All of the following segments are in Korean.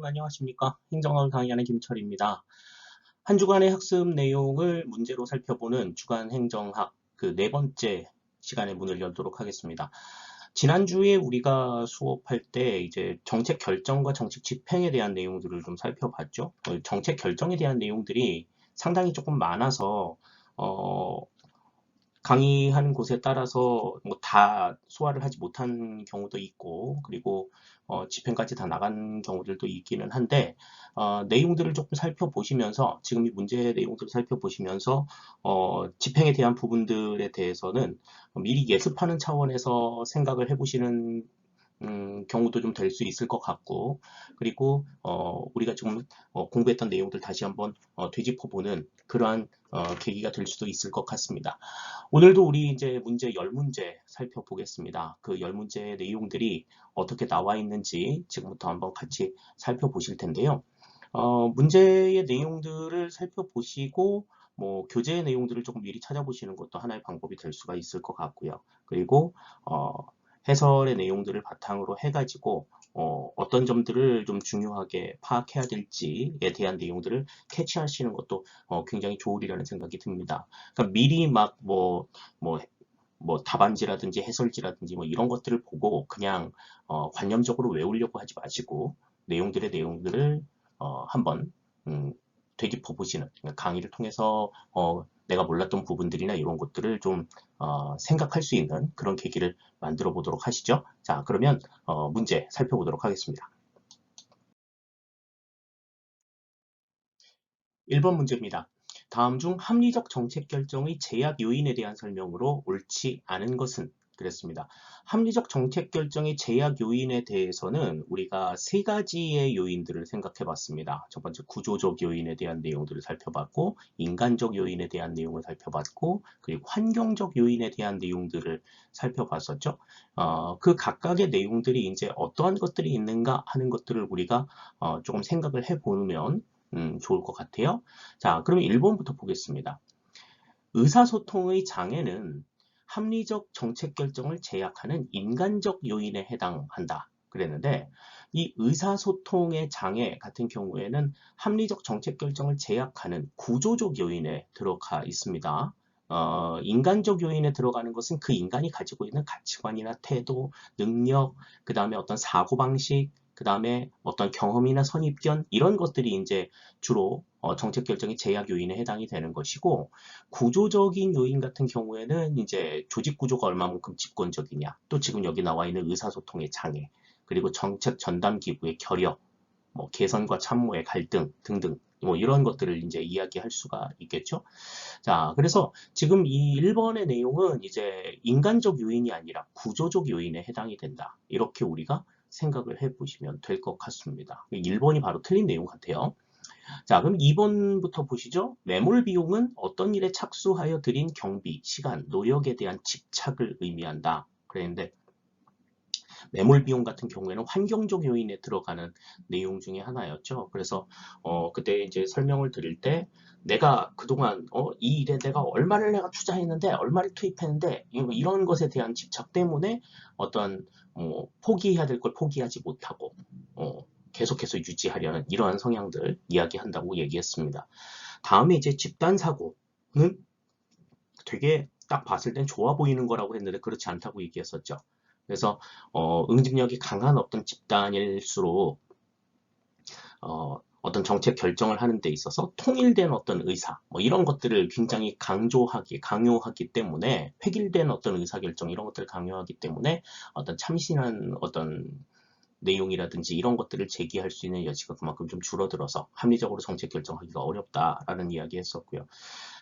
여러분 안녕하십니까? 행정학을 강의하는 김철입니다. 한 주간의 학습 내용을 문제로 살펴보는 주간 행정학 그 네 번째 시간의 문을 열도록 하겠습니다. 지난주에 우리가 수업할 때 이제 정책 결정과 정책 집행에 대한 내용들을 좀 살펴봤죠. 정책 결정에 대한 내용들이 상당히 조금 많아서 강의하는 곳에 따라서 뭐 다 소화를 하지 못한 경우도 있고, 그리고 집행까지 다 나간 경우들도 있기는 한데, 내용들을 조금 살펴보시면서, 지금 이 문제의 내용들을 살펴보시면서, 집행에 대한 부분들에 대해서는 미리 예습하는 차원에서 생각을 해보시는 경우도 좀 될 수 있을 것 같고, 그리고 우리가 지금 공부했던 내용들 다시 한번 되짚어보는 그러한 계기가 될 수도 있을 것 같습니다. 오늘도 우리 이제 문제 10문제 살펴보겠습니다. 그 10문제의 내용들이 어떻게 나와 있는지 지금부터 한번 같이 살펴보실 텐데요. 문제의 내용들을 살펴보시고 뭐 교재의 내용들을 조금 미리 찾아보시는 것도 하나의 방법이 될 수가 있을 것 같고요. 그리고 해설의 내용들을 바탕으로 해가지고 어떤 점들을 좀 중요하게 파악해야 될지에 대한 내용들을 캐치하시는 것도 굉장히 좋으리라는 생각이 듭니다. 그러니까 미리 막 뭐 답안지라든지 해설지라든지 뭐 이런 것들을 보고 그냥 관념적으로 외우려고 하지 마시고 내용들을 한번 되짚어 보시는, 그러니까 강의를 통해서 내가 몰랐던 부분들이나 이런 것들을 좀 생각할 수 있는 그런 계기를 만들어 보도록 하시죠. 자, 그러면 문제 살펴보도록 하겠습니다. 1번 문제입니다. 다음 중 합리적 정책 결정의 제약 요인에 대한 설명으로 옳지 않은 것은? 그랬습니다. 합리적 정책 결정의 제약 요인에 대해서는 우리가 세 가지의 요인들을 생각해 봤습니다. 첫 번째 구조적 요인에 대한 내용들을 살펴봤고, 인간적 요인에 대한 내용을 살펴봤고, 그리고 환경적 요인에 대한 내용들을 살펴봤었죠. 그 각각의 내용들이 이제 어떠한 것들이 있는가 하는 것들을 우리가 조금 생각을 해보면 좋을 것 같아요. 자, 그러면 1번부터 보겠습니다. 의사소통의 장애는 합리적 정책 결정을 제약하는 인간적 요인에 해당한다. 그랬는데 이 의사소통의 장애 같은 경우에는 합리적 정책 결정을 제약하는 구조적 요인에 들어가 있습니다. 인간적 요인에 들어가는 것은 그 인간이 가지고 있는 가치관이나 태도, 능력, 그 다음에 어떤 사고방식, 그 다음에 어떤 경험이나 선입견, 이런 것들이 이제 주로 정책 결정의 제약 요인에 해당이 되는 것이고, 구조적인 요인 같은 경우에는 이제 조직 구조가 얼마만큼 집권적이냐, 또 지금 여기 나와 있는 의사소통의 장애, 그리고 정책 전담 기구의 결여, 뭐 개선과 참모의 갈등 등등, 뭐 이런 것들을 이제 이야기할 수가 있겠죠. 자, 그래서 지금 이 1번의 내용은 이제 인간적 요인이 아니라 구조적 요인에 해당이 된다. 이렇게 우리가 생각을 해보시면 될 것 같습니다. 1번이 바로 틀린 내용 같아요. 자, 그럼 2번부터 보시죠. 매몰 비용은 어떤 일에 착수하여 들인 경비, 시간, 노력에 대한 집착을 의미한다. 그랬는데 매몰 비용 같은 경우에는 환경적 요인에 들어가는 내용 중에 하나였죠. 그래서 그때 이제 설명을 드릴 때 내가 그동안 이 일에 내가 얼마를 내가 투자했는데 얼마를 투입했는데 이런 것에 대한 집착 때문에 어떤 포기해야 될 걸 포기하지 못하고 계속해서 유지하려는 이러한 성향들 이야기한다고 얘기했습니다. 다음에 이제 집단 사고는 되게 딱 봤을 땐 좋아 보이는 거라고 했는데 그렇지 않다고 얘기했었죠. 그래서 응집력이 강한 어떤 집단일수록 어떤 정책 결정을 하는 데 있어서 통일된 어떤 의사, 뭐 이런 것들을 굉장히 강요하기 때문에 획일된 어떤 의사결정 이런 것들을 강요하기 때문에 어떤 참신한 어떤 내용이라든지 이런 것들을 제기할 수 있는 여지가 그만큼 좀 줄어들어서 합리적으로 정책 결정하기가 어렵다라는 이야기 했었고요.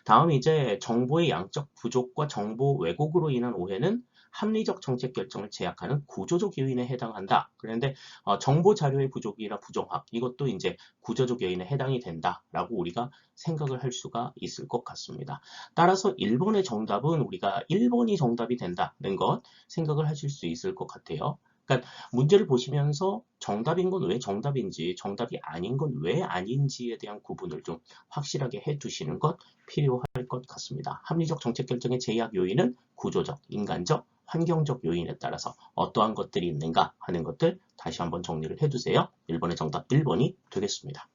다음 이제 정보의 양적 부족과 정보 왜곡으로 인한 오해는 합리적 정책 결정을 제약하는 구조적 요인에 해당한다. 그런데 정보 자료의 부족이나 부정확 이것도 이제 구조적 요인에 해당이 된다라고 우리가 생각을 할 수가 있을 것 같습니다. 따라서 1번의 정답은 우리가 1번이 정답이 된다는 것 생각을 하실 수 있을 것 같아요. 그러니까 문제를 보시면서 정답인 건 왜 정답인지, 정답이 아닌 건 왜 아닌지에 대한 구분을 좀 확실하게 해두시는 것 필요할 것 같습니다. 합리적 정책 결정의 제약 요인은 구조적, 인간적, 환경적 요인에 따라서 어떠한 것들이 있는가 하는 것들 다시 한번 정리를 해두세요. 1번의 정답 1번이 되겠습니다.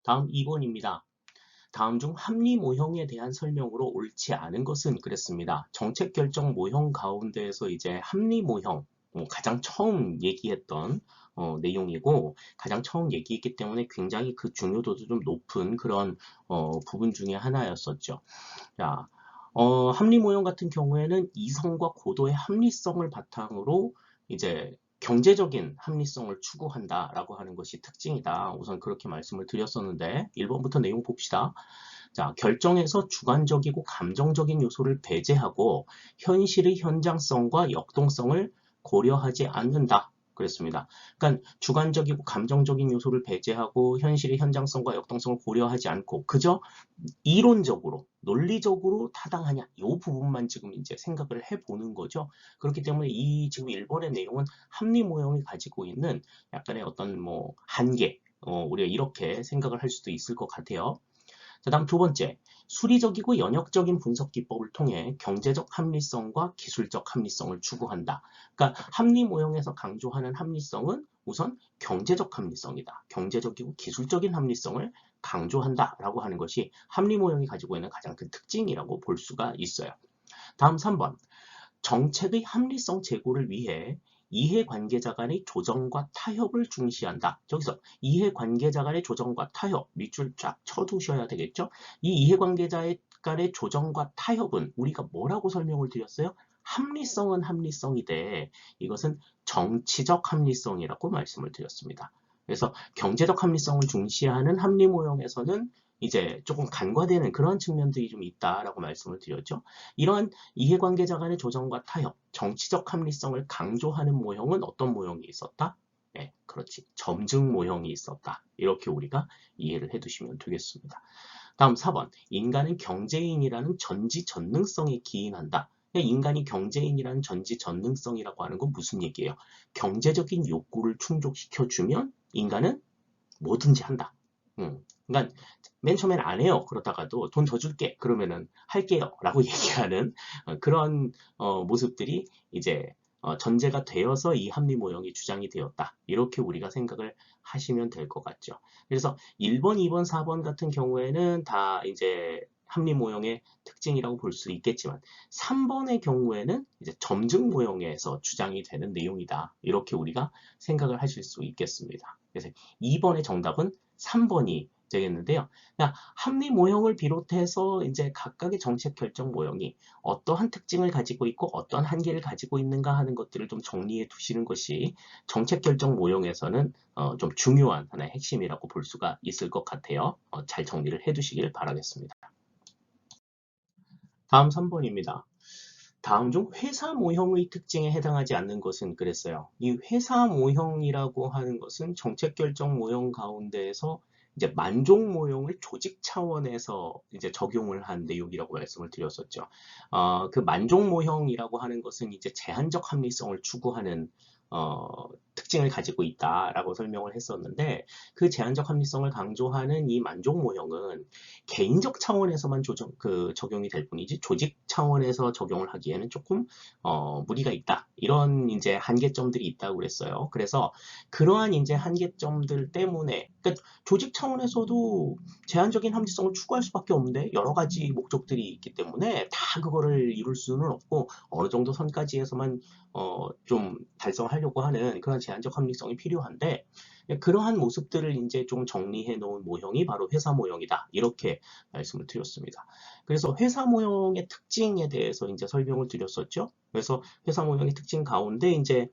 다음 2번입니다. 다음 중 합리 모형에 대한 설명으로 옳지 않은 것은 그랬습니다. 정책 결정 모형 가운데에서 이제 합리 모형, 가장 처음 얘기했던 내용이고 가장 처음 얘기했기 때문에 굉장히 그 중요도도 좀 높은 그런 부분 중에 하나였었죠. 자, 합리 모형 같은 경우에는 이성과 고도의 합리성을 바탕으로 이제 경제적인 합리성을 추구한다라고 하는 것이 특징이다. 우선 그렇게 말씀을 드렸었는데 1번부터 내용 봅시다. 자, 결정에서 주관적이고 감정적인 요소를 배제하고 현실의 현장성과 역동성을 고려하지 않는다. 그랬습니다. 그러니까 주관적이고 감정적인 요소를 배제하고 현실의 현장성과 역동성을 고려하지 않고 그저 이론적으로, 논리적으로 타당하냐 이 부분만 지금 이제 생각을 해보는 거죠. 그렇기 때문에 이 지금 1번의 내용은 합리 모형이 가지고 있는 약간의 어떤 뭐 한계, 우리가 이렇게 생각을 할 수도 있을 것 같아요. 자, 다음 두 번째, 수리적이고 연역적인 분석 기법을 통해 경제적 합리성과 기술적 합리성을 추구한다. 그러니까 합리 모형에서 강조하는 합리성은 우선 경제적 합리성이다. 경제적이고 기술적인 합리성을 강조한다라고 하는 것이 합리 모형이 가지고 있는 가장 큰 특징이라고 볼 수가 있어요. 다음 3번, 정책의 합리성 제고를 위해 이해관계자 간의 조정과 타협을 중시한다. 저기서 이해관계자 간의 조정과 타협, 밑줄 쫙 쳐두셔야 되겠죠? 이 이해관계자 간의 조정과 타협은 우리가 뭐라고 설명을 드렸어요? 합리성은 합리성이되 이것은 정치적 합리성이라고 말씀을 드렸습니다. 그래서 경제적 합리성을 중시하는 합리 모형에서는 이제 조금 간과되는 그런 측면들이 좀 있다라고 말씀을 드렸죠. 이러한 이해관계자 간의 조정과 타협, 정치적 합리성을 강조하는 모형은 어떤 모형이 있었다? 네, 그렇지. 점증 모형이 있었다. 이렇게 우리가 이해를 해두시면 되겠습니다. 다음 4번. 인간은 경제인이라는 전지전능성에 기인한다. 인간이 경제인이라는 전지전능성이라고 하는 건 무슨 얘기예요? 경제적인 욕구를 충족시켜주면 인간은 뭐든지 한다. 그러니까 맨 처음엔 안 해요. 그러다가도 돈 더 줄게. 그러면은 할게요. 라고 얘기하는 그런 모습들이 이제 전제가 되어서 이 합리 모형이 주장이 되었다. 이렇게 우리가 생각을 하시면 될 것 같죠. 그래서 1번, 2번, 4번 같은 경우에는 다 이제 합리 모형의 특징이라고 볼 수 있겠지만 3번의 경우에는 이제 점증 모형에서 주장이 되는 내용이다. 이렇게 우리가 생각을 하실 수 있겠습니다. 그래서 2번의 정답은 3번이 되겠는데요. 합리 모형을 비롯해서 이제 각각의 정책 결정 모형이 어떠한 특징을 가지고 있고 어떠한 한계를 가지고 있는가 하는 것들을 좀 정리해 두시는 것이 정책 결정 모형에서는 좀 중요한 하나의 핵심이라고 볼 수가 있을 것 같아요. 잘 정리를 해 두시길 바라겠습니다. 다음 3번입니다. 다음 중 회사 모형의 특징에 해당하지 않는 것은 그랬어요. 이 회사 모형이라고 하는 것은 정책 결정 모형 가운데에서 이제 만족 모형을 조직 차원에서 이제 적용을 한 내용이라고 말씀을 드렸었죠. 그 만족 모형이라고 하는 것은 이제 제한적 합리성을 추구하는 특징을 가지고 있다라고 설명을 했었는데 그 제한적 합리성을 강조하는 이 만족 모형은 개인적 차원에서만 적용이 될 뿐이지 조직 차원에서 적용을 하기에는 조금 무리가 있다. 이런 이제 한계점들이 있다고 그랬어요. 그래서 그러한 이제 한계점들 때문에 그러니까 조직 차원에서도 제한적인 합리성을 추구할 수밖에 없는데 여러 가지 목적들이 있기 때문에 다 그거를 이룰 수는 없고 어느 정도 선까지에서만 좀 달성하려고 하는 그런 제한적 합리성이 필요한데 그러한 모습들을 이제 좀 정리해 놓은 모형이 바로 회사 모형이다. 이렇게 말씀을 드렸습니다. 그래서 회사 모형의 특징에 대해서 이제 설명을 드렸었죠. 그래서 회사 모형의 특징 가운데 이제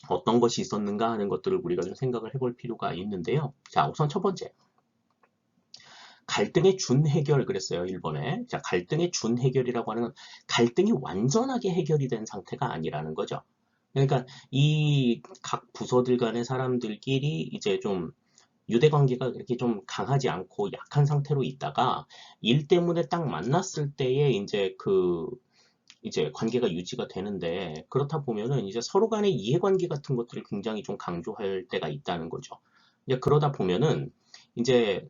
어떤 것이 있었는가 하는 것들을 우리가 좀 생각을 해볼 필요가 있는데요. 자, 우선 첫 번째. 갈등의 준해결 그랬어요. 1번에. 자, 갈등의 준해결이라고 하는 건 갈등이 완전하게 해결이 된 상태가 아니라는 거죠. 그러니까 이 각 부서들 간의 사람들끼리 이제 좀 유대관계가 그렇게 좀 강하지 않고 약한 상태로 있다가 일 때문에 딱 만났을 때에 이제 관계가 유지가 되는데 그렇다 보면은 이제 서로 간의 이해관계 같은 것들을 굉장히 좀 강조할 때가 있다는 거죠. 이제 그러다 보면은 이제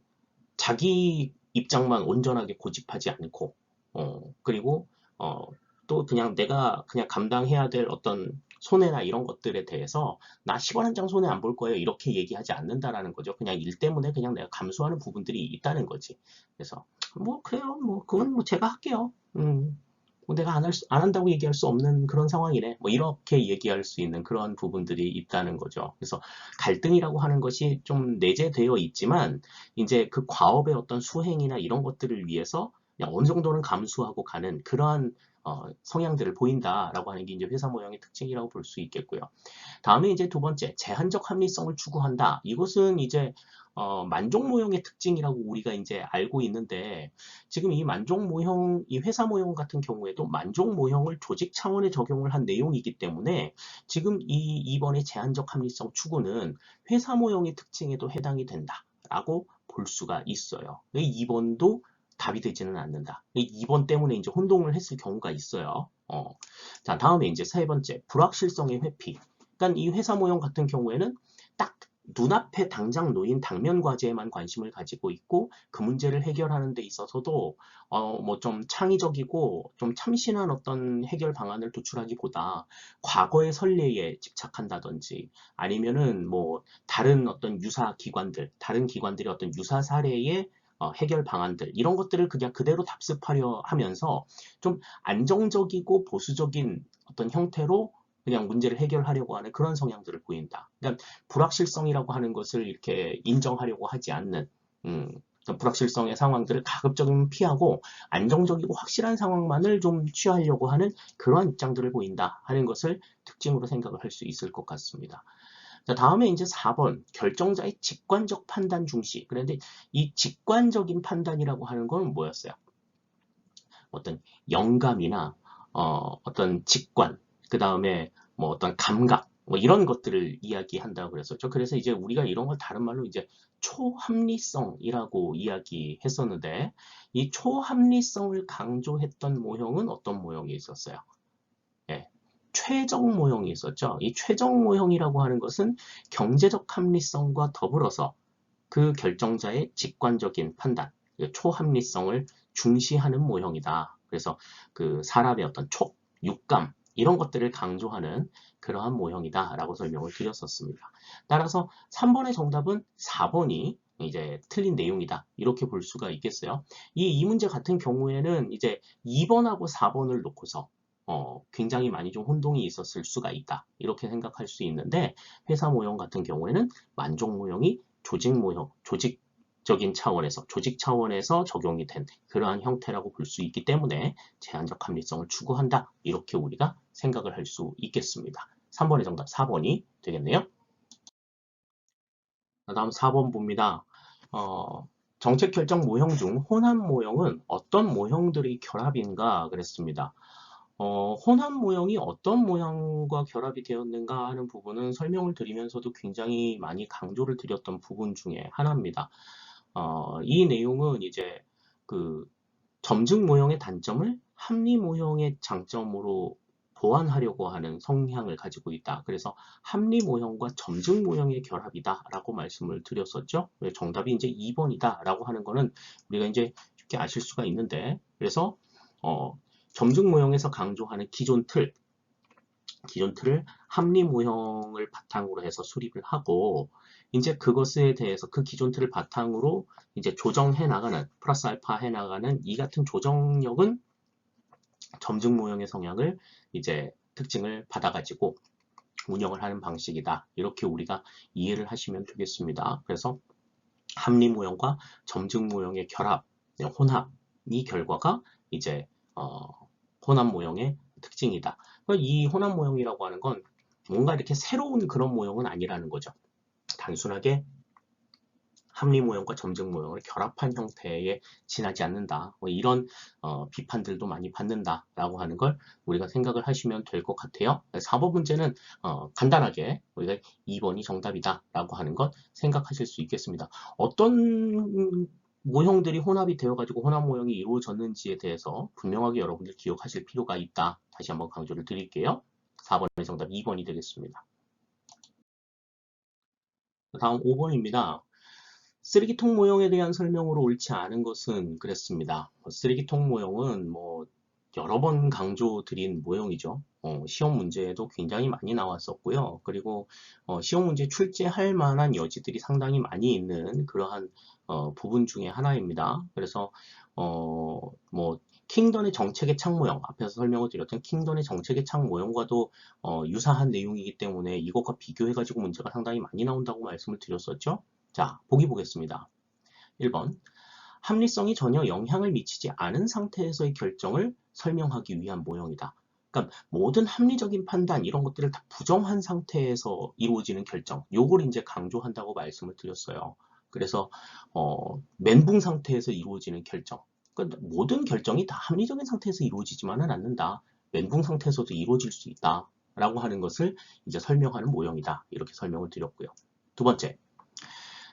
자기 입장만 온전하게 고집하지 않고 그리고 또 그냥 내가 그냥 감당해야 될 어떤 손해나 이런 것들에 대해서 나 10원 한 장 손해 안 볼 거예요. 이렇게 얘기하지 않는다라는 거죠. 그냥 일 때문에 그냥 내가 감수하는 부분들이 있다는 거지. 그래서 뭐 그래요. 뭐 그건 뭐 제가 할게요. 뭐 내가 안 한다고 얘기할 수 없는 그런 상황이네. 뭐 이렇게 얘기할 수 있는 그런 부분들이 있다는 거죠. 그래서 갈등이라고 하는 것이 좀 내재되어 있지만 이제 그 과업의 어떤 수행이나 이런 것들을 위해서 그냥 어느 정도는 감수하고 가는 그러한 성향들을 보인다라고 하는 게 이제 회사 모형의 특징이라고 볼 수 있겠고요. 다음에 이제 두 번째, 제한적 합리성을 추구한다. 이것은 이제 만족 모형의 특징이라고 우리가 이제 알고 있는데 지금 이 만족 모형, 이 회사 모형 같은 경우에도 만족 모형을 조직 차원에 적용을 한 내용이기 때문에 지금 이 2번의 제한적 합리성 추구는 회사 모형의 특징에도 해당이 된다라고 볼 수가 있어요. 2번도 답이 되지는 않는다. 2번 때문에 이제 혼동을 했을 경우가 있어요. 자, 다음에 이제 세 번째, 불확실성의 회피. 그러니까 이 회사 모형 같은 경우에는 딱 눈앞에 당장 놓인 당면 과제에만 관심을 가지고 있고 그 문제를 해결하는 데 있어서도 뭐 좀 창의적이고 좀 참신한 어떤 해결 방안을 도출하기보다 과거의 선례에 집착한다든지 아니면은 뭐 다른 어떤 유사 기관들, 다른 기관들의 어떤 유사 사례의 해결 방안들 이런 것들을 그냥 그대로 답습하려 하면서 좀 안정적이고 보수적인 어떤 형태로 그냥 문제를 해결하려고 하는 그런 성향들을 보인다. 그러니까 불확실성이라고 하는 것을 이렇게 인정하려고 하지 않는 불확실성의 상황들을 가급적이면 피하고 안정적이고 확실한 상황만을 좀 취하려고 하는 그러한 입장들을 보인다 하는 것을 특징으로 생각을 할 수 있을 것 같습니다. 자, 다음에 이제 4번 결정자의 직관적 판단 중시. 그런데 이 직관적인 판단이라고 하는 건 뭐였어요? 어떤 영감이나 어떤 직관, 그 다음에 뭐 어떤 감각, 뭐 이런 것들을 이야기한다고 그랬었죠. 그래서 이제 우리가 이런 걸 다른 말로 이제 초합리성이라고 이야기했었는데 이 초합리성을 강조했던 모형은 어떤 모형이 있었어요? 예, 최적 모형이 있었죠. 이 최적 모형이라고 하는 것은 경제적 합리성과 더불어서 그 결정자의 직관적인 판단, 초합리성을 중시하는 모형이다. 그래서 그 사람의 어떤 촉, 육감 이런 것들을 강조하는 그러한 모형이다라고 설명을 드렸었습니다. 따라서 3번의 정답은 4번이 이제 틀린 내용이다. 이렇게 볼 수가 있겠어요. 이 문제 같은 경우에는 이제 2번하고 4번을 놓고서 굉장히 많이 좀 혼동이 있었을 수가 있다. 이렇게 생각할 수 있는데 회사 모형 같은 경우에는 만족 모형이 조직 모형, 조직적인 차원에서, 조직 차원에서 적용이 된 그러한 형태라고 볼 수 있기 때문에 제한적 합리성을 추구한다. 이렇게 우리가 생각을 할 수 있겠습니다. 3번의 정답 4번이 되겠네요. 다음 4번 봅니다. 정책 결정 모형 중 호남 모형은 어떤 모형들의 결합인가 그랬습니다. 호남 모형이 어떤 모양과 결합이 되었는가 하는 부분은 설명을 드리면서도 굉장히 많이 강조를 드렸던 부분 중에 하나입니다. 이 내용은 이제 그 점증 모형의 단점을 합리 모형의 장점으로 보완하려고 하는 성향을 가지고 있다. 그래서 합리 모형과 점증 모형의 결합이다라고 말씀을 드렸었죠. 정답이 이제 2번이다라고 하는 거는 우리가 이제 쉽게 아실 수가 있는데, 그래서 점증 모형에서 강조하는 기존 틀을 합리 모형을 바탕으로 해서 수립을 하고 이제 그것에 대해서 그 기존 틀을 바탕으로 이제 조정해 나가는 플러스 알파 해 나가는 이 같은 조정력은 점증 모형의 성향을 이제 특징을 받아가지고 운영을 하는 방식이다. 이렇게 우리가 이해를 하시면 되겠습니다. 그래서 합리 모형과 점증 모형의 결합, 혼합 이 결과가 이제 혼합 모형의 특징이다. 이 혼합 모형이라고 하는 건 뭔가 이렇게 새로운 그런 모형은 아니라는 거죠. 단순하게 합리 모형과 점증 모형을 결합한 형태에 지나지 않는다. 뭐 이런 비판들도 많이 받는다라고 하는 걸 우리가 생각을 하시면 될 것 같아요. 4번 문제는 간단하게 우리가 2번이 정답이다라고 하는 것 생각하실 수 있겠습니다. 어떤 모형들이 혼합이 되어가지고 혼합 모형이 이루어졌는지에 대해서 분명하게 여러분들 기억하실 필요가 있다. 다시 한번 강조를 드릴게요. 4번의 정답 2번이 되겠습니다. 다음 5번입니다. 쓰레기통 모형에 대한 설명으로 옳지 않은 것은 그랬습니다. 쓰레기통 모형은 여러 번 강조드린 모형이죠. 시험 문제에도 굉장히 많이 나왔었고요. 그리고 시험 문제 출제할 만한 여지들이 상당히 많이 있는 그러한 부분 중에 하나입니다. 그래서 킹던의 정책의 창 모형, 앞에서 설명을 드렸던 킹던의 정책의 창 모형과도 유사한 내용이기 때문에 이것과 비교해가지고 문제가 상당히 많이 나온다고 말씀을 드렸었죠. 자, 보기 보겠습니다. 1번. 합리성이 전혀 영향을 미치지 않은 상태에서의 결정을 설명하기 위한 모형이다. 그러니까 모든 합리적인 판단 이런 것들을 다 부정한 상태에서 이루어지는 결정, 요걸 이제 강조한다고 말씀을 드렸어요. 그래서 멘붕 상태에서 이루어지는 결정, 그러니까 모든 결정이 다 합리적인 상태에서 이루어지지만은 않는다. 멘붕 상태에서도 이루어질 수 있다. 라고 하는 것을 이제 설명하는 모형이다. 이렇게 설명을 드렸고요. 두 번째,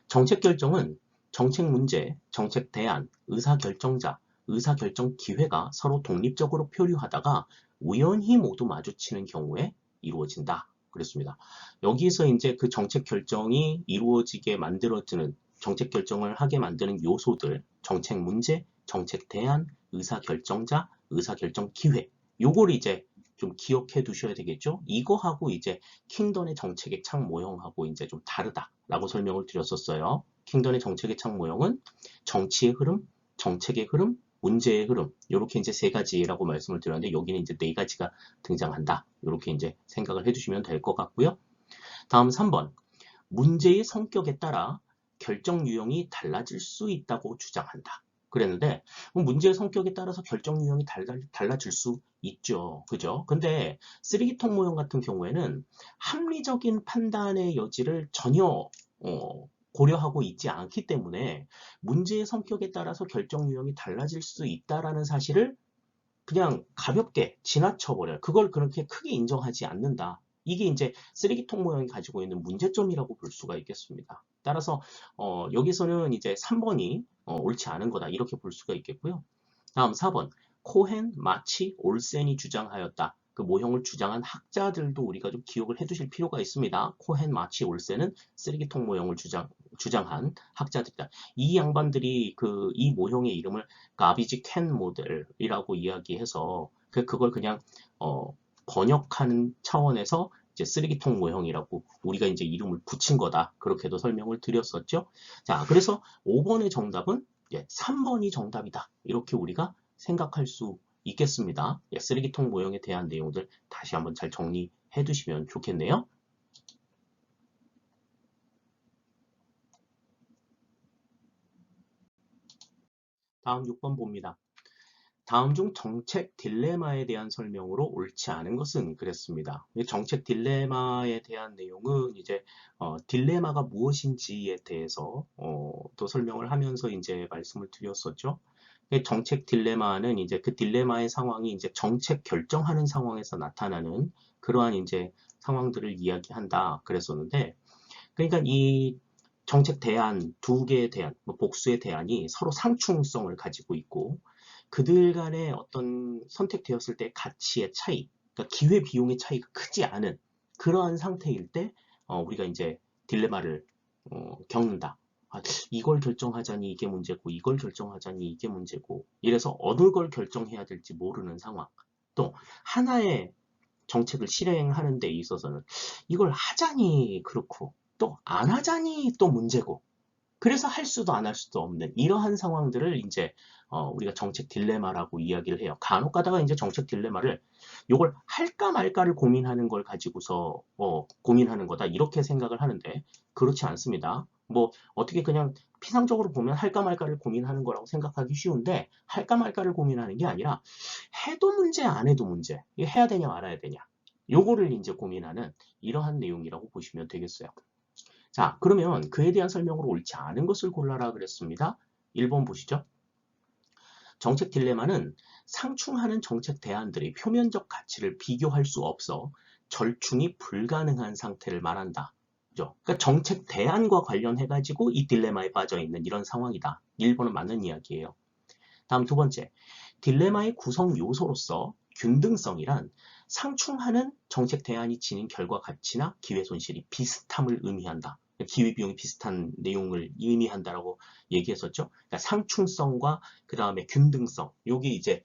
정책 결정은 정책 문제, 정책 대안, 의사결정자, 의사결정 기회가 서로 독립적으로 표류하다가 우연히 모두 마주치는 경우에 이루어진다. 그랬습니다. 여기서 이제 그 정책 결정이 이루어지게 만들어지는, 정책 결정을 하게 만드는 요소들, 정책 문제, 정책 대안, 의사결정자, 의사결정 기회. 요걸 이제 좀 기억해 두셔야 되겠죠? 이거하고 이제 킹던의 정책의 창 모형하고 이제 좀 다르다라고 설명을 드렸었어요. 킹던의 정책의 창 모형은 정치의 흐름, 정책의 흐름, 문제의 흐름, 이렇게 이제 세 가지라고 말씀을 드렸는데 여기는 이제 네 가지가 등장한다. 이렇게 이제 생각을 해주시면 될 것 같고요. 다음 3번. 문제의 성격에 따라 결정 유형이 달라질 수 있다고 주장한다. 그랬는데 문제의 성격에 따라서 결정 유형이 달라질 수 있죠. 그죠? 근데 쓰레기통 모형 같은 경우에는 합리적인 판단의 여지를 전혀 고려하고 있지 않기 때문에 문제의 성격에 따라서 결정 유형이 달라질 수 있다라는 사실을 그냥 가볍게 지나쳐버려요. 그걸 그렇게 크게 인정하지 않는다. 이게 이제 쓰레기통 모형이 가지고 있는 문제점이라고 볼 수가 있겠습니다. 따라서 여기서는 이제 3번이 옳지 않은 거다. 이렇게 볼 수가 있겠고요. 다음 4번. 코헨, 마치, 올센이 주장하였다. 그 모형을 주장한 학자들도 우리가 좀 기억을 해두실 필요가 있습니다. 코헨, 마치, 올센은 쓰레기통 모형을 주장한 학자들이다. 이 양반들이 이 모형의 이름을 가비지 캔 모델이라고 이야기해서 그걸 그냥 번역하는 차원에서 이제 쓰레기통 모형이라고 우리가 이제 이름을 붙인 거다. 그렇게도 설명을 드렸었죠. 자, 그래서 5번의 정답은 3번이 정답이다. 이렇게 우리가 생각할 수 있겠습니다. 쓰레기통 모형에 대한 내용들 다시 한번 잘 정리해 두시면 좋겠네요. 다음 6번 봅니다. 다음 중 정책 딜레마에 대한 설명으로 옳지 않은 것은 그랬습니다. 정책 딜레마에 대한 내용은 이제 딜레마가 무엇인지에 대해서 또 설명을 하면서 이제 말씀을 드렸었죠. 정책 딜레마는 이제 그 딜레마의 상황이 이제 정책 결정하는 상황에서 나타나는 그러한 이제 상황들을 이야기한다 그랬었는데, 그러니까 이 정책 대안 두 개의 대안, 복수의 대안이 서로 상충성을 가지고 있고 그들 간의 어떤 선택되었을 때 가치의 차이, 그러니까 기회 비용의 차이가 크지 않은 그러한 상태일 때 우리가 이제 딜레마를 겪는다. 이걸 결정하자니 이게 문제고 이걸 결정하자니 이게 문제고 이래서 어느 걸 결정해야 될지 모르는 상황. 또 하나의 정책을 실행하는 데 있어서는 이걸 하자니 그렇고 또 안 하자니 또 문제고 그래서 할 수도 안 할 수도 없는 이러한 상황들을 이제 우리가 정책 딜레마라고 이야기를 해요. 간혹 가다가 이제 정책 딜레마를 이걸 할까 말까를 고민하는 걸 가지고서 고민하는 거다 이렇게 생각을 하는데 그렇지 않습니다. 어떻게 그냥 피상적으로 보면 할까 말까를 고민하는 거라고 생각하기 쉬운데 할까 말까를 고민하는 게 아니라 해도 문제 안 해도 문제 이거 해야 되냐 말아야 되냐 요거를 이제 고민하는 이러한 내용이라고 보시면 되겠어요. 자, 그러면 그에 대한 설명으로 옳지 않은 것을 골라라 그랬습니다. 1번 보시죠. 정책 딜레마는 상충하는 정책 대안들의 표면적 가치를 비교할 수 없어 절충이 불가능한 상태를 말한다. 그죠? 그러니까 정책 대안과 관련해가지고 이 딜레마에 빠져 있는 이런 상황이다. 1번은 맞는 이야기예요. 다음 두 번째, 딜레마의 구성 요소로서 균등성이란 상충하는 정책 대안이 지닌 결과 가치나 기회 손실이 비슷함을 의미한다. 기회비용이 비슷한 내용을 의미한다라고 얘기했었죠. 그러니까 상충성과 그 다음에 균등성, 요게 이제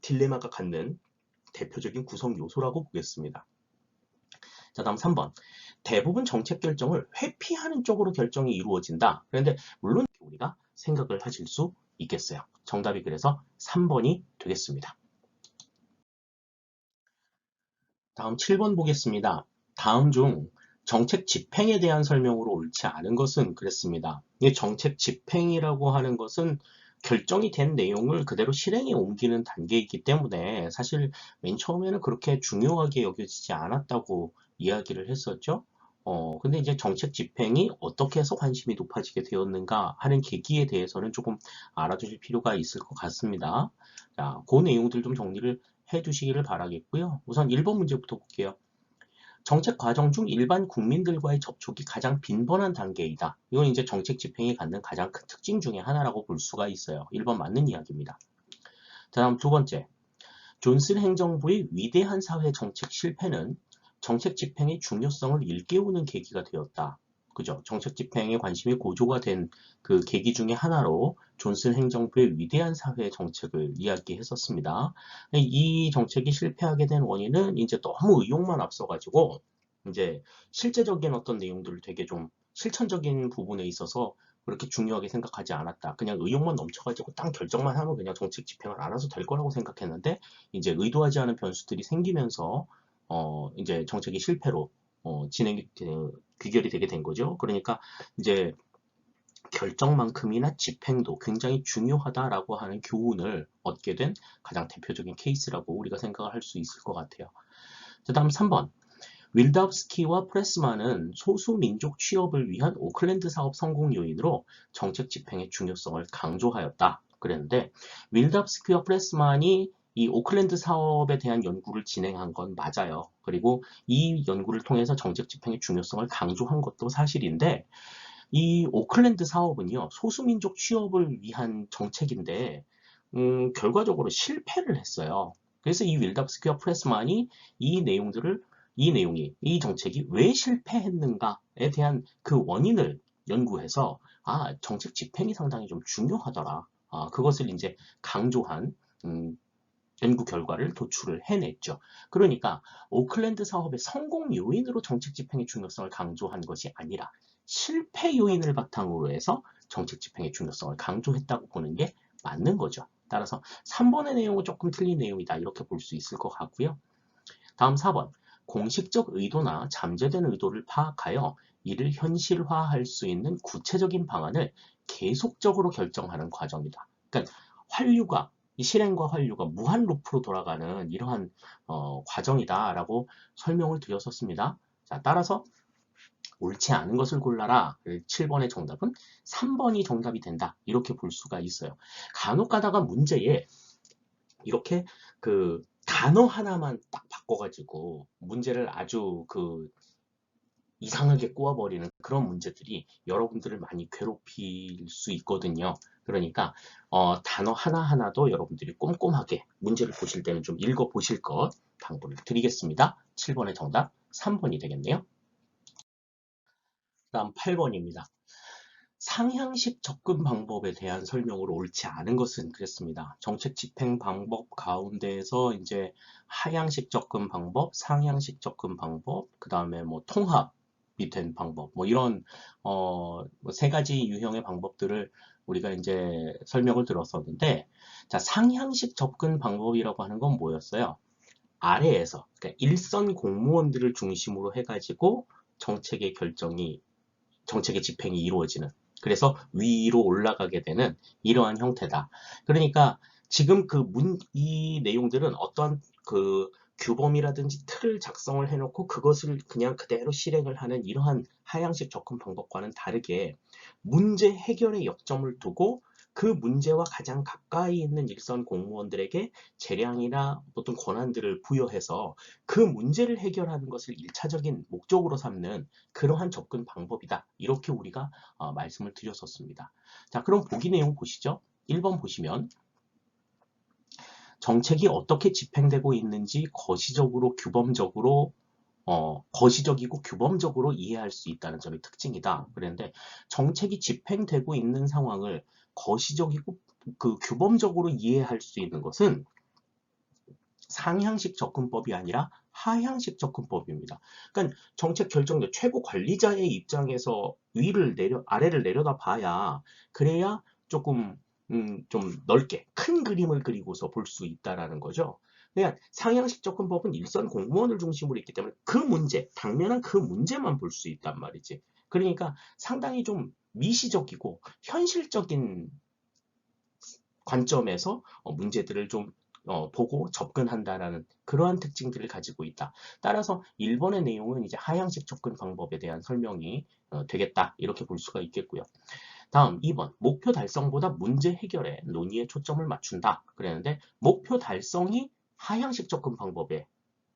딜레마가 갖는 대표적인 구성 요소라고 보겠습니다. 자, 다음 3번. 대부분 정책 결정을 회피하는 쪽으로 결정이 이루어진다. 그런데 물론 우리가 생각을 하실 수 있겠어요. 정답이 그래서 3번이 되겠습니다. 다음 7번 보겠습니다. 다음 중 정책 집행에 대한 설명으로 옳지 않은 것은 그랬습니다. 이 정책 집행이라고 하는 것은 결정이 된 내용을 그대로 실행에 옮기는 단계이기 때문에 사실 맨 처음에는 그렇게 중요하게 여겨지지 않았다고 이야기를 했었죠. 근데 이제 정책 집행이 어떻게 해서 관심이 높아지게 되었는가 하는 계기에 대해서는 조금 알아두실 필요가 있을 것 같습니다. 자, 그 내용들 좀 정리를 해 두시기를 바라겠고요. 우선 1번 문제부터 볼게요. 정책 과정 중 일반 국민들과의 접촉이 가장 빈번한 단계이다. 이건 이제 정책 집행이 갖는 가장 큰 특징 중에 하나라고 볼 수가 있어요. 1번 맞는 이야기입니다. 다음 두 번째. 존슨 행정부의 위대한 사회 정책 실패는 정책 집행의 중요성을 일깨우는 계기가 되었다. 그죠? 정책 집행에 관심이 고조가 된 그 계기 중에 하나로 존슨 행정부의 위대한 사회 정책을 이야기했었습니다. 이 정책이 실패하게 된 원인은 이제 너무 의욕만 앞서가지고 이제 실제적인 어떤 내용들을 되게 좀 실천적인 부분에 있어서 그렇게 중요하게 생각하지 않았다. 그냥 의욕만 넘쳐가지고 딱 결정만 하면 그냥 정책 집행을 안 해도 될 거라고 생각했는데 이제 의도하지 않은 변수들이 생기면서 이제 정책이 실패로 귀결이 되게 된 거죠. 그러니까 이제 결정만큼이나 집행도 굉장히 중요하다라고 하는 교훈을 얻게 된 가장 대표적인 케이스라고 우리가 생각을 할 수 있을 것 같아요. 그 다음 3번. 윌답스키와 프레스만은 소수민족 취업을 위한 오클랜드 사업 성공 요인으로 정책 집행의 중요성을 강조하였다. 그랬는데 윌답스키와 프레스만이 이 오클랜드 사업에 대한 연구를 진행한 건 맞아요. 그리고 이 연구를 통해서 정책 집행의 중요성을 강조한 것도 사실인데 이 오클랜드 사업은요, 소수민족 취업을 위한 정책인데 결과적으로 실패를 했어요. 그래서 이 윌답스키와 프레스만이 이 내용들을 이 정책이 왜 실패했는가에 대한 그 원인을 연구해서 정책 집행이 상당히 좀 중요하더라. 그것을 이제 강조한 음, 연구 결과를 도출을 해냈죠. 그러니까 오클랜드 사업의 성공 요인으로 정책 집행의 중요성을 강조한 것이 아니라 실패 요인을 바탕으로 해서 정책 집행의 중요성을 강조했다고 보는 게 맞는 거죠. 따라서 3번의 내용은 조금 틀린 내용이다. 이렇게 볼 수 있을 것 같고요. 다음 4번. 공식적 의도나 잠재된 의도를 파악하여 이를 현실화할 수 있는 구체적인 방안을 계속적으로 결정하는 과정이다. 그러니까 환류가 이 실행과 환류가 무한 루프로 돌아가는 이러한 과정이다라고 설명을 드렸었습니다. 자, 따라서 옳지 않은 것을 골라라. 7번의 정답은 3번이 정답이 된다. 이렇게 볼 수가 있어요. 간혹 가다가 문제에 이렇게 그 단어 하나만 딱 바꿔가지고 문제를 아주 그 이상하게 꼬아버리는 그런 문제들이 여러분들을 많이 괴롭힐 수 있거든요. 그러니까 단어 하나하나도 여러분들이 꼼꼼하게 문제를 보실 때는 좀 읽어보실 것 당부를 드리겠습니다. 7번의 정답 3번이 되겠네요. 다음 8번입니다. 상향식 접근 방법에 대한 설명으로 옳지 않은 것은 그랬습니다. 정책 집행 방법 가운데에서 이제 하향식 접근 방법, 상향식 접근 방법, 그 다음에 뭐 통합이 된 방법, 뭐 이런 세 가지 유형의 방법들을 우리가 이제 설명을 들었었는데, 자, 상향식 접근 방법이라고 하는 건 뭐였어요? 아래에서, 그러니까 일선 공무원들을 중심으로 해가지고 정책의 집행이 이루어지는 그래서 위로 올라가게 되는 이러한 형태다. 그러니까 지금 이 내용들은 어떠한 그 규범이라든지 틀을 작성을 해놓고 그것을 그냥 그대로 실행을 하는 이러한 하향식 접근 방법과는 다르게 문제 해결의 역점을 두고 그 문제와 가장 가까이 있는 일선 공무원들에게 재량이나 어떤 권한들을 부여해서 그 문제를 해결하는 것을 일차적인 목적으로 삼는 그러한 접근 방법이다. 이렇게 우리가 말씀을 드렸었습니다. 자, 그럼 보기 내용 보시죠. 1번 보시면 정책이 어떻게 집행되고 있는지 거시적으로 규범적으로 거시적이고 규범적으로 이해할 수 있다는 점이 특징이다. 그런데 정책이 집행되고 있는 상황을 거시적이고 그 규범적으로 이해할 수 있는 것은 상향식 접근법이 아니라 하향식 접근법입니다. 그러니까 정책 결정자 최고 관리자의 입장에서 아래를 내려다 봐야 그래야 조금 좀 넓게 큰 그림을 그리고서 볼 수 있다라는 거죠. 그냥 상향식 접근법은 일선 공무원을 중심으로 있기 때문에 그 문제, 당면한 그 문제만 볼 수 있단 말이지. 그러니까 상당히 좀 미시적이고 현실적인 관점에서 문제들을 좀 보고 접근한다라는 그러한 특징들을 가지고 있다. 따라서 1번의 내용은 이제 하향식 접근 방법에 대한 설명이 되겠다. 이렇게 볼 수가 있겠고요. 다음 2번 목표 달성보다 문제 해결에 논의에 초점을 맞춘다. 그랬는데 목표 달성이 하향식 접근 방법의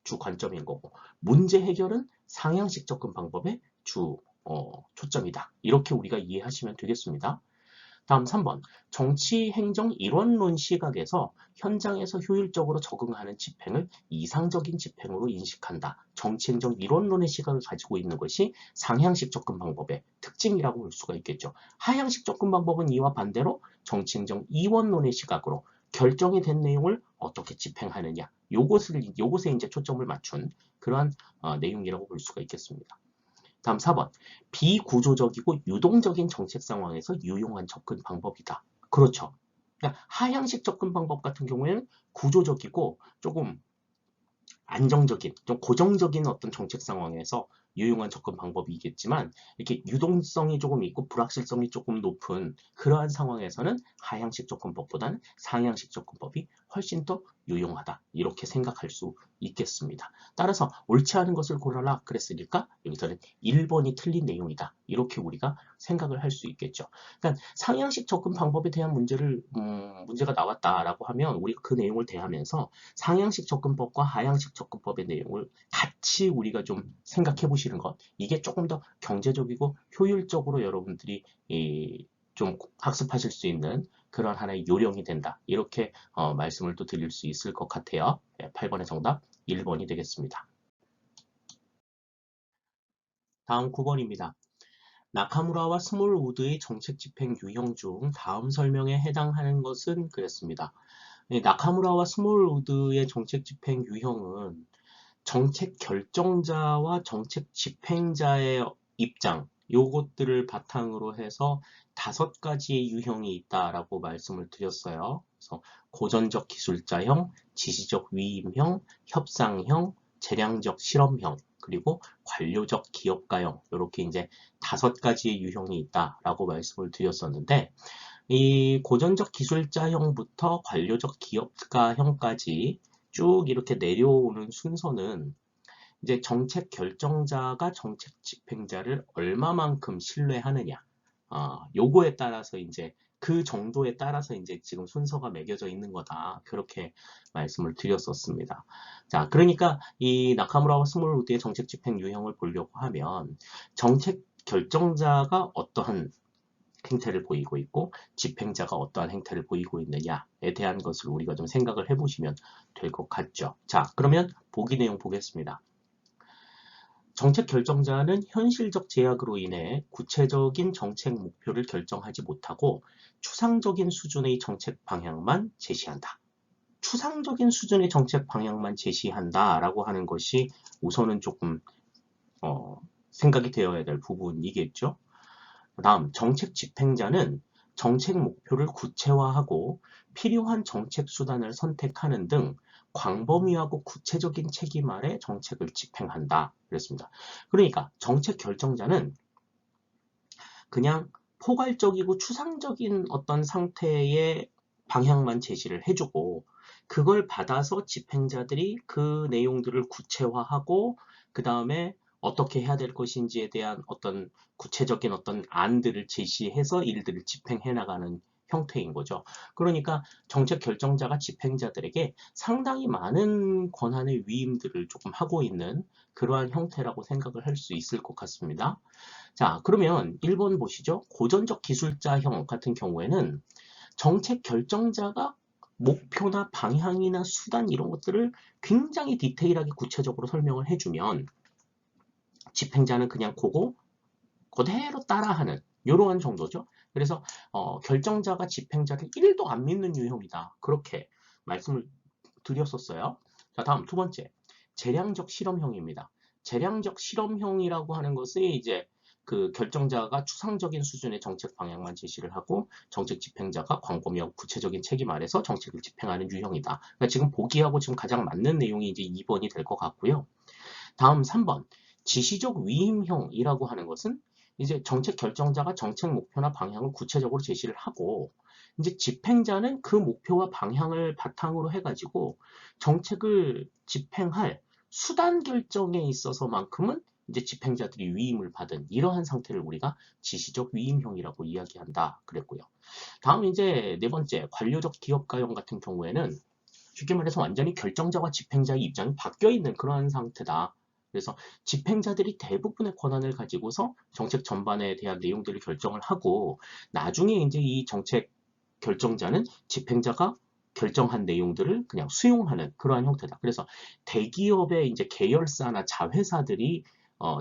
주 관점인 거고 문제 해결은 상향식 접근 방법의 주 초점이다. 이렇게 우리가 이해하시면 되겠습니다. 다음 3번. 정치 행정 일원론 시각에서 현장에서 효율적으로 적응하는 집행을 이상적인 집행으로 인식한다. 정치 행정 일원론의 시각을 가지고 있는 것이 상향식 접근 방법의 특징이라고 볼 수가 있겠죠. 하향식 접근 방법은 이와 반대로 정치 행정 이원론의 시각으로 결정이 된 내용을 어떻게 집행하느냐. 요것에 이제 초점을 맞춘 그러한 내용이라고 볼 수가 있겠습니다. 다음 4번. 비구조적이고 유동적인 정책 상황에서 유용한 접근 방법이다. 그렇죠. 그러니까 하향식 접근 방법 같은 경우에는 구조적이고 조금 안정적인, 좀 고정적인 어떤 정책 상황에서 유용한 접근 방법이겠지만 이렇게 유동성이 조금 있고 불확실성이 조금 높은 그러한 상황에서는 하향식 접근법보다는 상향식 접근법이 훨씬 더 유용하다. 이렇게 생각할 수 있겠습니다. 따라서 옳지 않은 것을 고르라 그랬으니까 여기서는 1번이 틀린 내용이다. 이렇게 우리가 생각을 할 수 있겠죠. 그러니까 상향식 접근 방법에 대한 문제가 나왔다라고 하면 우리가 그 내용을 대하면서 상향식 접근법과 하향식 접근법의 내용을 같이 우리가 좀 생각해 보시는 것. 이게 조금 더 경제적이고 효율적으로 여러분들이 좀 학습하실 수 있는 그런 하나의 요령이 된다. 이렇게 말씀을 또 드릴 수 있을 것 같아요. 8번의 정답 1번이 되겠습니다. 다음 9번입니다. 나카무라와 스몰우드의 정책 집행 유형 중 다음 설명에 해당하는 것은 그랬습니다. 나카무라와 스몰우드의 정책 집행 유형은 정책 결정자와 정책 집행자의 입장, 요것들을 바탕으로 해서 5가지의 유형이 있다라고 말씀을 드렸어요. 그래서 고전적 기술자형, 지시적 위임형, 협상형, 재량적 실험형, 그리고 관료적 기업가형, 이렇게 이제 5가지의 유형이 있다라고 말씀을 드렸었는데, 이 고전적 기술자형부터 관료적 기업가형까지 쭉 이렇게 내려오는 순서는 이제 정책 결정자가 정책 집행자를 얼마만큼 신뢰하느냐, 요거에 따라서 이제 그 정도에 따라서 이제 지금 순서가 매겨져 있는 거다. 그렇게 말씀을 드렸었습니다. 자, 그러니까 이 나카무라와 스몰우드의 정책 집행 유형을 보려고 하면 정책 결정자가 어떠한 행태를 보이고 있고 집행자가 어떠한 행태를 보이고 있느냐에 대한 것을 우리가 좀 생각을 해보시면 될 것 같죠. 자, 그러면 보기 내용 보겠습니다. 정책 결정자는 현실적 제약으로 인해 구체적인 정책 목표를 결정하지 못하고 추상적인 수준의 정책 방향만 제시한다. 추상적인 수준의 정책 방향만 제시한다라고 하는 것이 우선은 조금 생각이 되어야 될 부분이겠죠. 다음, 정책 집행자는 정책 목표를 구체화하고 필요한 정책 수단을 선택하는 등 광범위하고 구체적인 책임 아래 정책을 집행한다. 그랬습니다. 그러니까 정책 결정자는 그냥 포괄적이고 추상적인 어떤 상태의 방향만 제시를 해주고 그걸 받아서 집행자들이 그 내용들을 구체화하고 그 다음에 어떻게 해야 될 것인지에 대한 어떤 구체적인 어떤 안들을 제시해서 일들을 집행해 나가는 형태인 거죠. 그러니까 정책 결정자가 집행자들에게 상당히 많은 권한의 위임들을 조금 하고 있는 그러한 형태라고 생각을 할 수 있을 것 같습니다. 자, 그러면 1번 보시죠. 고전적 기술자형 같은 경우에는 정책 결정자가 목표나 방향이나 수단 이런 것들을 굉장히 디테일하게 구체적으로 설명을 해주면 집행자는 그냥 그거 그대로 따라하는 이러한 정도죠. 그래서 결정자가 집행자를 1도 안 믿는 유형이다. 그렇게 말씀을 드렸었어요. 자, 다음 두 번째. 재량적 실험형입니다. 재량적 실험형이라고 하는 것은 이제 그 결정자가 추상적인 수준의 정책 방향만 제시를 하고 정책 집행자가 광범위하고 구체적인 책임 아래서 정책을 집행하는 유형이다. 그러니까 지금 보기하고 지금 가장 맞는 내용이 이제 2번이 될 것 같고요. 다음 3번. 지시적 위임형이라고 하는 것은 이제 정책 결정자가 정책 목표나 방향을 구체적으로 제시를 하고 이제 집행자는 그 목표와 방향을 바탕으로 해가지고 정책을 집행할 수단 결정에 있어서만큼은 이제 집행자들이 위임을 받은 이러한 상태를 우리가 지시적 위임형이라고 이야기한다 그랬고요. 다음 이제 네 번째 관료적 기업가형 같은 경우에는 쉽게 말해서 완전히 결정자와 집행자의 입장이 바뀌어 있는 그러한 상태다. 그래서 집행자들이 대부분의 권한을 가지고서 정책 전반에 대한 내용들을 결정을 하고 나중에 이제 이 정책 결정자는 집행자가 결정한 내용들을 그냥 수용하는 그러한 형태다. 그래서 대기업의 이제 계열사나 자회사들이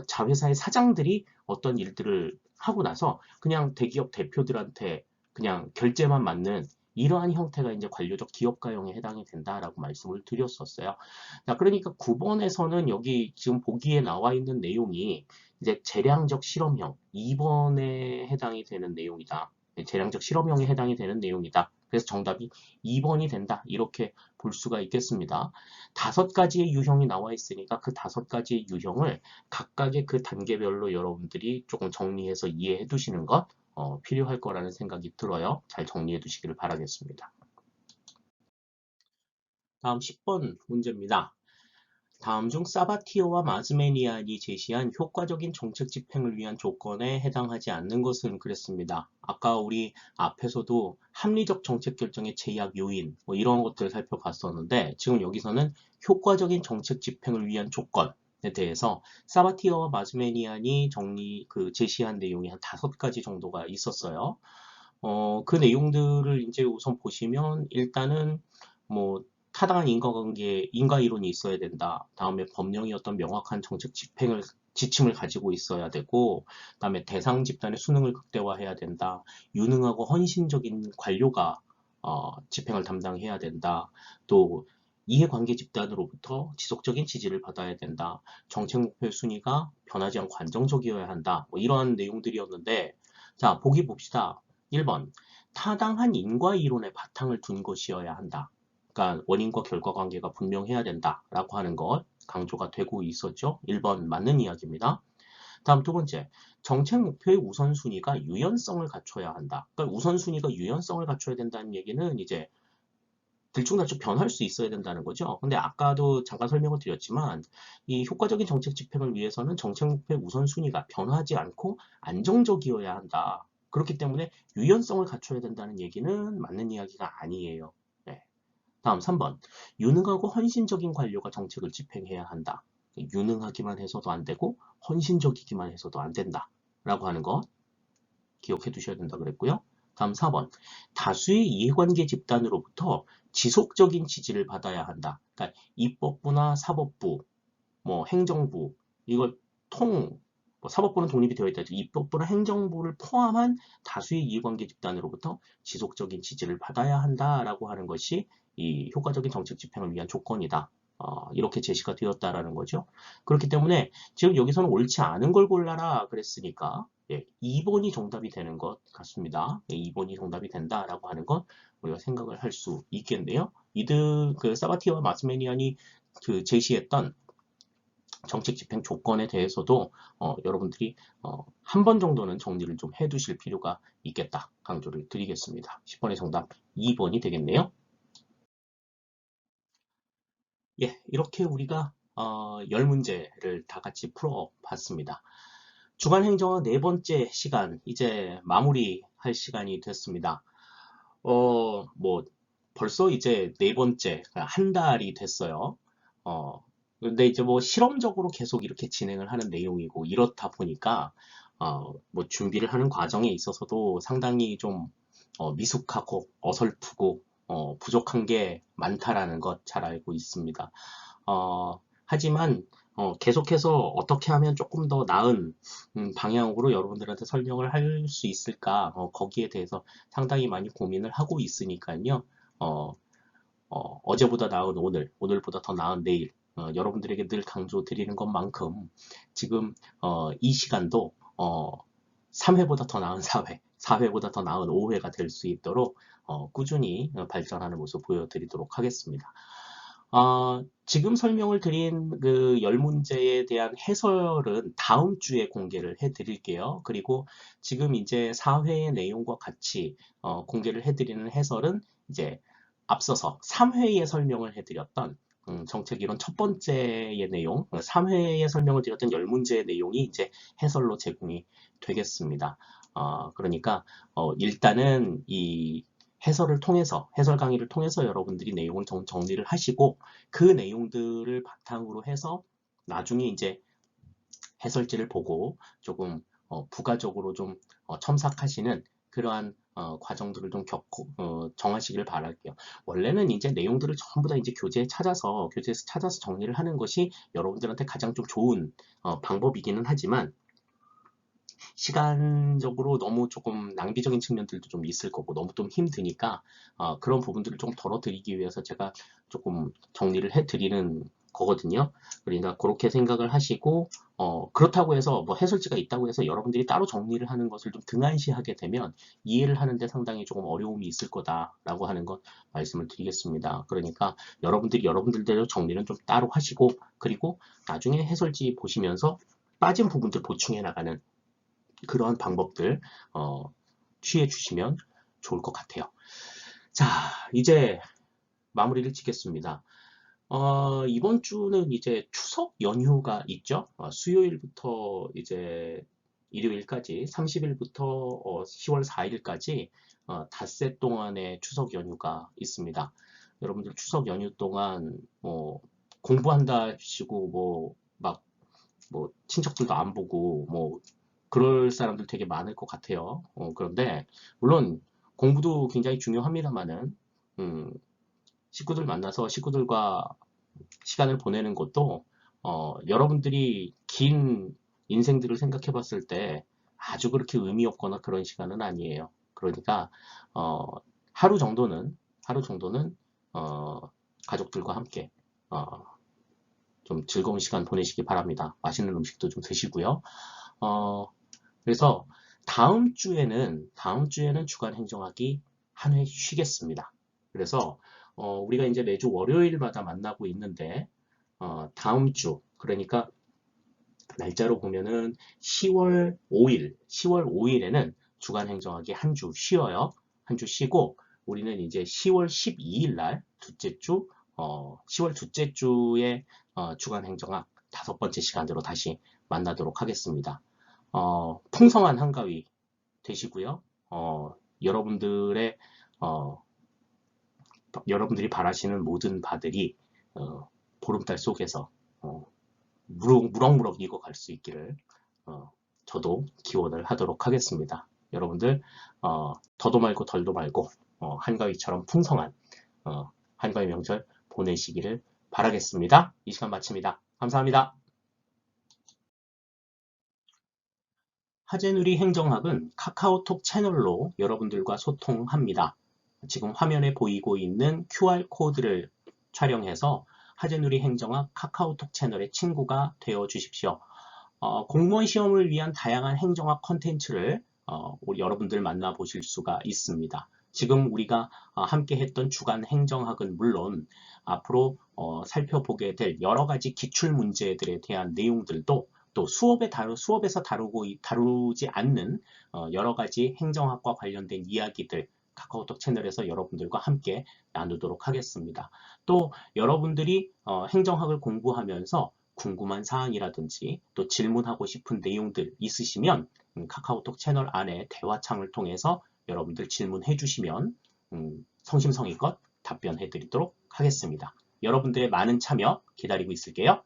자회사의 사장들이 어떤 일들을 하고 나서 그냥 대기업 대표들한테 그냥 결제만 맞는 이러한 형태가 이제 관료적 기업가형에 해당이 된다라고 말씀을 드렸었어요. 자, 그러니까 9번에서는 여기 지금 보기에 나와 있는 내용이 이제 재량적 실험형 2번에 해당이 되는 내용이다. 재량적 실험형에 해당이 되는 내용이다. 그래서 정답이 2번이 된다. 이렇게 볼 수가 있겠습니다. 5가지의 유형이 나와 있으니까 그 5가지의 유형을 각각의 그 단계별로 여러분들이 조금 정리해서 이해해 두시는 것 필요할 거라는 생각이 들어요. 잘 정리해 두시기를 바라겠습니다. 다음 10번 문제입니다. 다음 중 사바티어와 마즈메니안이 제시한 효과적인 정책 집행을 위한 조건에 해당하지 않는 것은 그랬습니다. 아까 우리 앞에서도 합리적 정책 결정의 제약 요인 뭐 이런 것들을 살펴봤었는데 지금 여기서는 효과적인 정책 집행을 위한 조건에 대해서 사바티어와 마즈메니안이 제시한 내용이 한 5가지 정도가 있었어요. 그 내용들을 이제 우선 보시면 일단은 뭐 타당한 인과관계, 인과이론이 있어야 된다. 다음에 법령이 어떤 명확한 정책 지침을 가지고 있어야 되고, 다음에 대상 집단의 수능을 극대화해야 된다. 유능하고 헌신적인 관료가 집행을 담당해야 된다. 또 이해관계 집단으로부터 지속적인 지지를 받아야 된다. 정책 목표의 순위가 변하지 않고 안정적이어야 한다. 뭐 이러한 내용들이었는데, 자, 보기 봅시다. 1번. 타당한 인과이론의 바탕을 둔 것이어야 한다. 그러니까 원인과 결과 관계가 분명해야 된다라고 하는 것 강조가 되고 있었죠. 1번 맞는 이야기입니다. 다음 두 번째, 정책 목표의 우선순위가 유연성을 갖춰야 한다. 그러니까 우선순위가 유연성을 갖춰야 된다는 얘기는 이제 들쭉날쭉 변할 수 있어야 된다는 거죠. 근데 아까도 잠깐 설명을 드렸지만 이 효과적인 정책 집행을 위해서는 정책 목표의 우선순위가 변하지 않고 안정적이어야 한다. 그렇기 때문에 유연성을 갖춰야 된다는 얘기는 맞는 이야기가 아니에요. 네. 다음 3번. 유능하고 헌신적인 관료가 정책을 집행해야 한다. 유능하기만 해서도 안 되고 헌신적이기만 해서도 안 된다. 라고 하는 거 기억해 두셔야 된다 그랬고요. 다음 4번. 다수의 이해관계 집단으로부터 지속적인 지지를 받아야 한다. 그러니까 입법부나 사법부, 뭐 행정부, 이걸 사법부는 독립이 되어 있다. 입법부나 행정부를 포함한 다수의 이해관계 집단으로부터 지속적인 지지를 받아야 한다라고 하는 것이 이 효과적인 정책 집행을 위한 조건이다. 이렇게 제시가 되었다라는 거죠. 그렇기 때문에 지금 여기서는 옳지 않은 걸 골라라 그랬으니까 2번이 정답이 되는 것 같습니다. 2번이 정답이 된다라고 하는 것 우리가 생각을 할 수 있겠네요. 그 사바티와 마스메니안이 그 제시했던 정책 집행 조건에 대해서도 여러분들이 한 번 정도는 정리를 좀 해두실 필요가 있겠다 강조를 드리겠습니다. 10번의 정답 2번이 되겠네요. 예, 이렇게 우리가 10문제를 다 같이 풀어봤습니다. 주간행정학 네 번째 시간 이제 마무리할 시간이 됐습니다. 뭐 벌써 이제 네 번째 한 달이 됐어요. 근데 이제 뭐 실험적으로 계속 이렇게 진행을 하는 내용이고 이렇다 보니까 뭐 준비를 하는 과정에 있어서도 상당히 좀 미숙하고 어설프고 부족한 게 많다라는 것 잘 알고 있습니다. 하지만 계속해서 어떻게 하면 조금 더 나은 방향으로 여러분들한테 설명을 할 수 있을까? 거기에 대해서 상당히 많이 고민을 하고 있으니까요. 어, 어제보다 나은 오늘, 오늘보다 더 나은 내일, 여러분들에게 늘 강조드리는 것만큼 지금 이 시간도 3회보다 더 나은 4회, 4회보다 더 나은 5회가 될 수 있도록 꾸준히 발전하는 모습 보여드리도록 하겠습니다. 지금 설명을 드린 그 10문제에 대한 해설은 다음 주에 공개를 해드릴게요. 그리고 지금 이제 4회의 내용과 같이 공개를 해드리는 해설은 이제 앞서서 3회에 설명을 해드렸던 정책이론 첫 번째의 내용, 3회에 설명을 드렸던 10문제의 내용이 이제 해설로 제공이 되겠습니다. 그러니까 일단은 이 해설을 통해서, 해설 강의를 통해서 여러분들이 내용을 정리를 하시고 그 내용들을 바탕으로 해서 나중에 이제 해설지를 보고 조금 부가적으로 좀 첨삭하시는 그러한 과정들을 좀 정하시길 바랄게요. 원래는 이제 내용들을 전부 다 이제 교재에서 찾아서 정리를 하는 것이 여러분들한테 가장 좀 좋은 방법이기는 하지만 시간적으로 너무 조금 낭비적인 측면들도 좀 있을 거고 너무 좀 힘드니까 그런 부분들을 좀 덜어드리기 위해서 제가 조금 정리를 해드리는 거거든요. 그러니까 그렇게 생각을 하시고 그렇다고 해서 뭐 해설지가 있다고 해서 여러분들이 따로 정리를 하는 것을 좀 등한시하게 되면 이해를 하는데 상당히 조금 어려움이 있을 거다라고 하는 것 말씀을 드리겠습니다. 그러니까 여러분들이 여러분들대로 정리는 좀 따로 하시고 그리고 나중에 해설지 보시면서 빠진 부분들 보충해 나가는 그러한 방법들 취해 주시면 좋을 것 같아요. 자, 이제 마무리를 짓겠습니다. 이번 주는 이제 추석 연휴가 있죠. 수요일부터 이제 일요일까지 30일부터 10월 4일까지 닷새 동안의 추석 연휴가 있습니다. 여러분들 추석 연휴 동안 뭐 공부한다 하시고 뭐 친척들도 안 보고 뭐 그럴 사람들 되게 많을 것 같아요. 그런데 물론 공부도 굉장히 중요합니다만은 식구들 만나서 식구들과 시간을 보내는 것도 여러분들이 긴 인생들을 생각해 봤을 때 아주 그렇게 의미 없거나 그런 시간은 아니에요. 그러니까 하루 정도는 가족들과 함께 좀 즐거운 시간 보내시기 바랍니다. 맛있는 음식도 좀 드시고요. 그래서 다음 주에는 주간 행정학이 한 회 쉬겠습니다. 그래서 우리가 이제 매주 월요일마다 만나고 있는데 다음 주 그러니까 날짜로 보면은 10월 5일에는 주간 행정학이 한 주 쉬어요. 한 주 쉬고 우리는 이제 10월 12일 날 둘째 주 10월 둘째 주에 주간 행정학 다섯 번째 시간으로 다시 만나도록 하겠습니다. 풍성한 한가위 되시고요. 여러분들의 여러분들이 바라시는 모든 바들이 보름달 속에서 무럭무럭 익어갈 수 있기를 저도 기원을 하도록 하겠습니다. 여러분들 더도 말고 덜도 말고 한가위처럼 풍성한 한가위 명절 보내시기를 바라겠습니다. 이 시간 마칩니다. 감사합니다. 하재누리 행정학은 카카오톡 채널로 여러분들과 소통합니다. 지금 화면에 보이고 있는 QR코드를 촬영해서 하재누리 행정학 카카오톡 채널의 친구가 되어 주십시오. 공무원 시험을 위한 다양한 행정학 컨텐츠를 우리 여러분들 만나보실 수가 있습니다. 지금 우리가 함께 했던 주간 행정학은 물론 앞으로 살펴보게 될 여러 가지 기출 문제들에 대한 내용들도 또 수업에서 다루지 않는 여러 가지 행정학과 관련된 이야기들 카카오톡 채널에서 여러분들과 함께 나누도록 하겠습니다. 또 여러분들이 행정학을 공부하면서 궁금한 사항이라든지 또 질문하고 싶은 내용들 있으시면 카카오톡 채널 안에 대화창을 통해서 여러분들 질문해 주시면 성심성의껏 답변해 드리도록 하겠습니다. 여러분들의 많은 참여 기다리고 있을게요.